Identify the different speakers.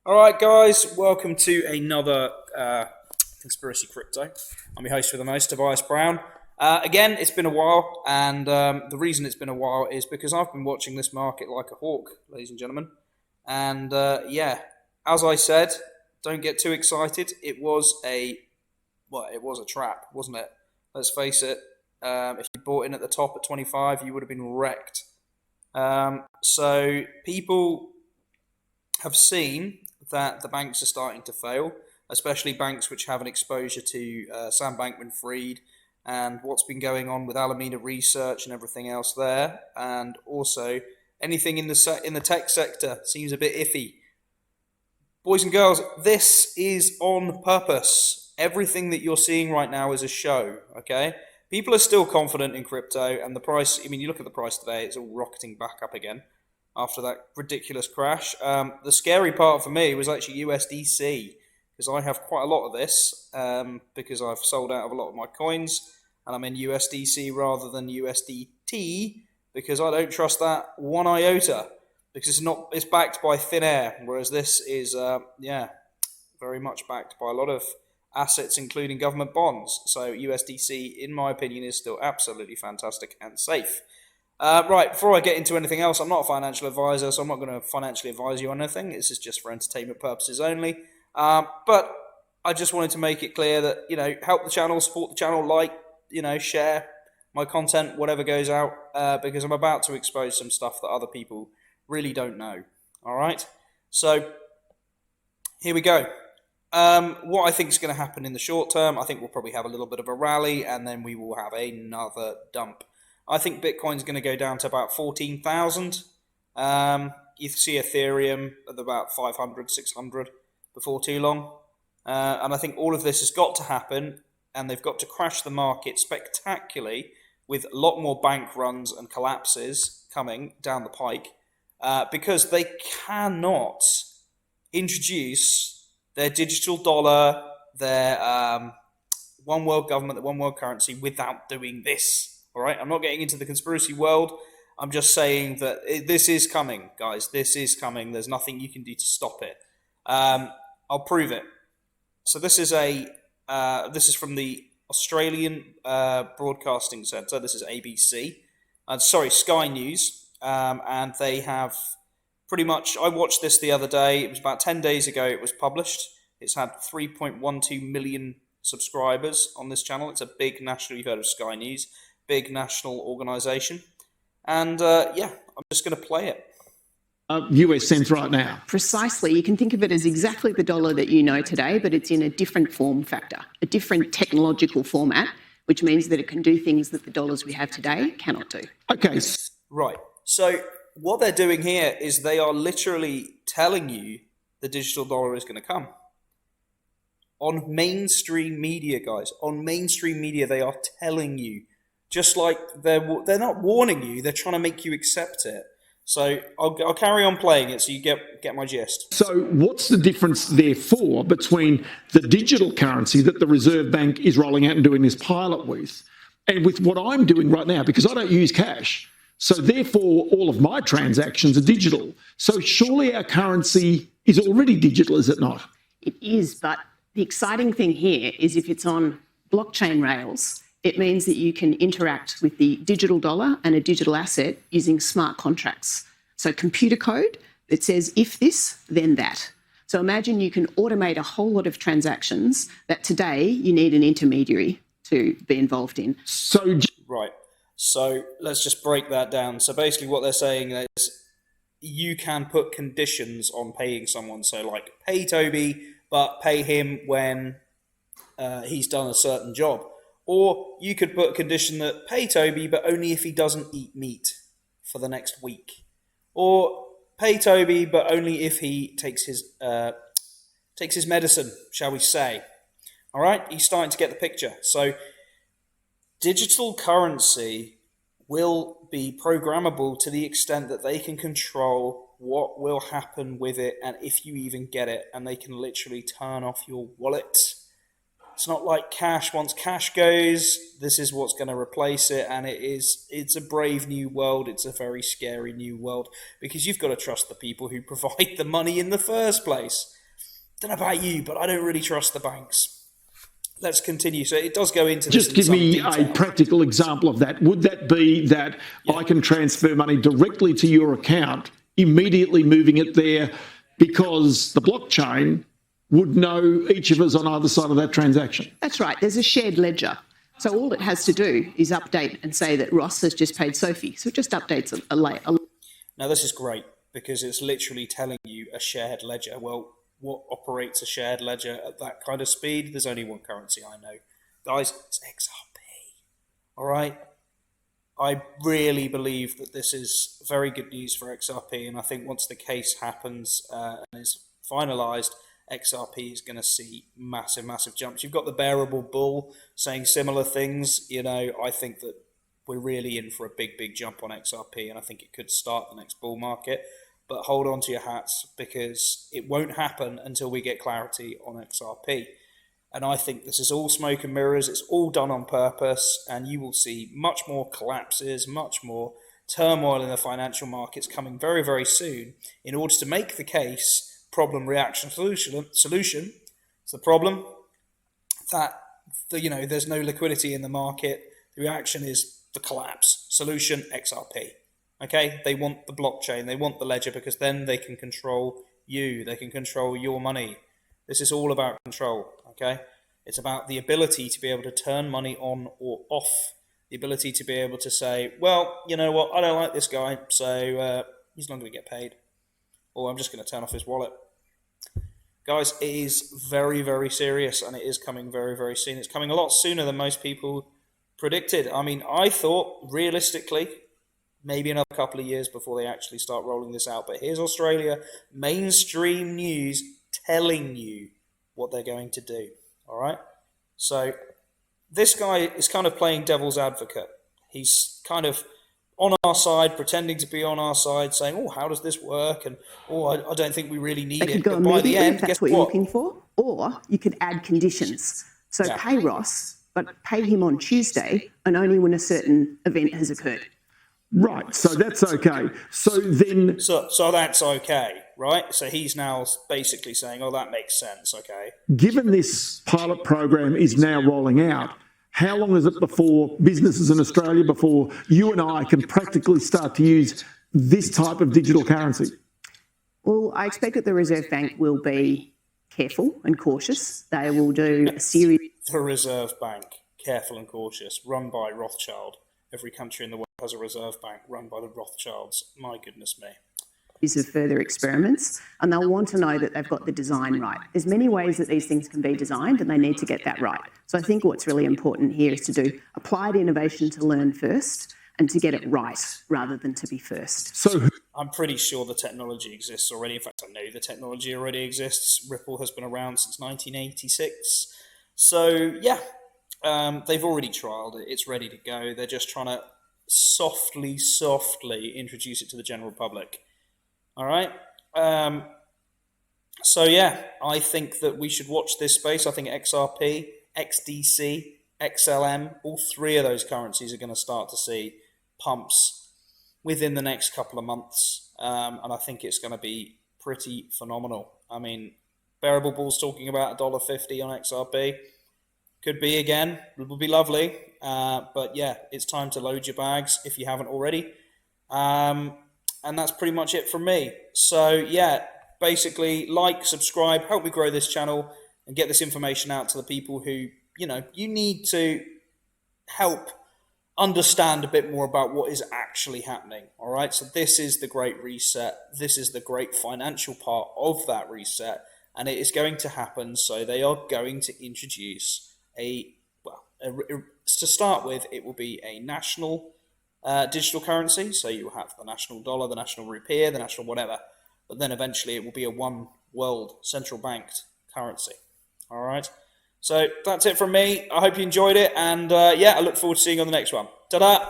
Speaker 1: All right, guys, welcome to another Conspiracy Crypto. I'm your host for the most, Tobias Brown. Again, it's been a while, and the reason it's been a while is because I've been watching this market like a hawk, ladies and gentlemen. And yeah, as I said, don't get too excited. It was a trap, wasn't it? Let's face it. If you bought in at the top at 25, you would have been wrecked. So people have seen that the banks are starting to fail, especially banks which have an exposure to Sam Bankman-Fried and what's been going on with Alameda Research and everything else there, and also anything in the tech sector seems a bit iffy. Boys and girls, this is on purpose. Everything that you're seeing right now is a show, okay? People are still confident in crypto, and the price, I mean, you look at the price today, it's all rocketing back up again after that ridiculous crash. The scary part for me was actually USDC, because I have quite a lot of this, because I've sold out of a lot of my coins, and I'm in USDC rather than USDT, because I don't trust that one iota, because it's backed by thin air, whereas this is, very much backed by a lot of assets, including government bonds. So USDC, in my opinion, is still absolutely fantastic and safe. Right, before I get into anything else, I'm not a financial advisor, so I'm not going to financially advise you on anything. This is just for entertainment purposes only. But I just wanted to make it clear that, help the channel, support the channel, like, share my content, whatever goes out, because I'm about to expose some stuff that other people really don't know. All right? So, here we go. What I think is going to happen in the short term, I think we'll probably have a little bit of a rally, and then we will have another dump. I think Bitcoin's going to go down to about 14,000. You see Ethereum at about 500, 600 before too long. And I think all of this has got to happen, and they've got to crash the market spectacularly with a lot more bank runs and collapses coming down the pike, because they cannot introduce their digital dollar, their one world government, the one world currency without doing this. All right, I'm not getting into the conspiracy world. I'm just saying that this is coming, guys. This is coming. There's nothing you can do to stop it. I'll prove it. So this is from the Australian Broadcasting Centre. This is ABC. Sky News. And they have pretty much, I watched this the other day. It was about 10 days ago it was published. It's had 3.12 million subscribers on this channel. It's a big national, you've heard of Sky News, big national organisation. And I'm just going to play it.
Speaker 2: US cents right now.
Speaker 3: Precisely. You can think of it as exactly the dollar that you know today, but it's in a different form factor, a different technological format, which means that it can do things that the dollars we have today cannot do.
Speaker 2: Okay.
Speaker 1: Right. So what they're doing here is they are literally telling you the digital dollar is going to come. On mainstream media, guys. On mainstream media, they are telling you. Just like they're not warning you, they're trying to make you accept it. So I'll carry on playing it so you get my gist.
Speaker 2: So what's the difference, therefore, between the digital currency that the Reserve Bank is rolling out and doing this pilot with, and with what I'm doing right now, because I don't use cash. So therefore, all of my transactions are digital. So surely our currency is already digital, is it not?
Speaker 3: It is, but the exciting thing here is if it's on blockchain rails, it means that you can interact with the digital dollar and a digital asset using smart contracts. So computer code that says if this, then that. So imagine you can automate a whole lot of transactions that today you need an intermediary to be involved in.
Speaker 1: Right. So let's just break that down. So basically what they're saying is you can put conditions on paying someone. So like pay Toby, but pay him when he's done a certain job. Or you could put a condition that pay Toby, but only if he doesn't eat meat for the next week. Or pay Toby, but only if he takes his medicine, shall we say. All right, you're starting to get the picture. So digital currency will be programmable to the extent that they can control what will happen with it and if you even get it, and they can literally turn off your wallet. It's not like cash. Once cash goes, this is what's going to replace it, and it's a brave new world. It's a very scary new world because you've got to trust the people who provide the money in the first place. don't know about you, but I don't really trust the banks. Let's continue. So it does go into this
Speaker 2: Just give me a practical example of that. Would that be that I can transfer money directly to your account, immediately moving it there, because the blockchain would know each of us on either side of that transaction?
Speaker 3: That's right. There's a shared ledger. So all it has to do is update and say that Ross has just paid Sophie. So it just updates a
Speaker 1: Now, this is great because it's literally telling you a shared ledger. Well, what operates a shared ledger at that kind of speed? There's only one currency I know. Guys, it's XRP. All right? I really believe that this is very good news for XRP, and I think once the case happens and is finalised, XRP is going to see massive, massive jumps. You've got the bearable bull saying similar things. You know, I think that we're really in for a big, big jump on XRP, and I think it could start the next bull market. But hold on to your hats, because it won't happen until we get clarity on XRP. And I think this is all smoke and mirrors. It's all done on purpose, and you will see much more collapses, much more turmoil in the financial markets coming very, very soon in order to make the case problem, reaction, solution. It's the problem that there's no liquidity in the market. The reaction is the collapse. Solution, XRP. Okay, they want the blockchain, they want the ledger, because then they can control you, they can control your money. This is all about control, okay? It's about the ability to be able to turn money on or off, the ability to be able to say, well, you know what, I don't like this guy, so he's not going to get paid, or I'm just going to turn off his wallet. Guys, it is very, very serious, and it is coming very, very soon. It's coming a lot sooner than most people predicted. I mean, I thought, realistically, maybe another couple of years before they actually start rolling this out. But here's Australia, mainstream news telling you what they're going to do. All right? So this guy is kind of playing devil's advocate. He's kind of on our side, pretending to be on our side, saying, oh, how does this work? And, oh, I don't think we really need it. But by the end,
Speaker 3: if that's what you're looking for. Or you could add conditions. So pay Ross, but pay him on Tuesday, and only when a certain event has occurred.
Speaker 2: Right, so that's okay. So then...
Speaker 1: So that's okay, right? So he's now basically saying, oh, that makes sense, okay.
Speaker 2: Given this pilot program is now rolling out, how long is it before businesses in Australia, before you and I can practically start to use this type of digital currency?
Speaker 3: Well, I expect that the Reserve Bank will be careful and cautious. They will do a series...
Speaker 1: The Reserve Bank, careful and cautious, run by Rothschild. Every country in the world has a reserve bank run by the Rothschilds. My goodness me.
Speaker 3: Of further experiments, and they'll want to know that they've got the design right. There's many ways that these things can be designed, and they need to get that right. So I think what's really important here is to do applied innovation to learn first and to get it right rather than to be first.
Speaker 2: So
Speaker 1: I'm pretty sure the technology exists already. In fact, I know the technology already exists. Ripple has been around since 1986. So yeah. They've already trialed it. It's ready to go. They're just trying to softly introduce it to the general public. All right? So, yeah, I think that we should watch this space. I think XRP, XDC, XLM, all three of those currencies are going to start to see pumps within the next couple of months. And I think it's going to be pretty phenomenal. I mean, Bearable Bull's talking about $1.50 on XRP. Could be again. It would be lovely. But yeah, it's time to load your bags if you haven't already. And that's pretty much it from me. So yeah, basically like, subscribe, help me grow this channel and get this information out to the people who, you need to help understand a bit more about what is actually happening. All right. So this is the great reset. This is the great financial part of that reset. And it is going to happen. So they are going to introduce to start with, it will be a national digital currency. So you have the national dollar, the national rupee, the national whatever. But then eventually it will be a one world central banked currency. All right. So that's it from me. I hope you enjoyed it. And yeah, I look forward to seeing you on the next one. Ta-da!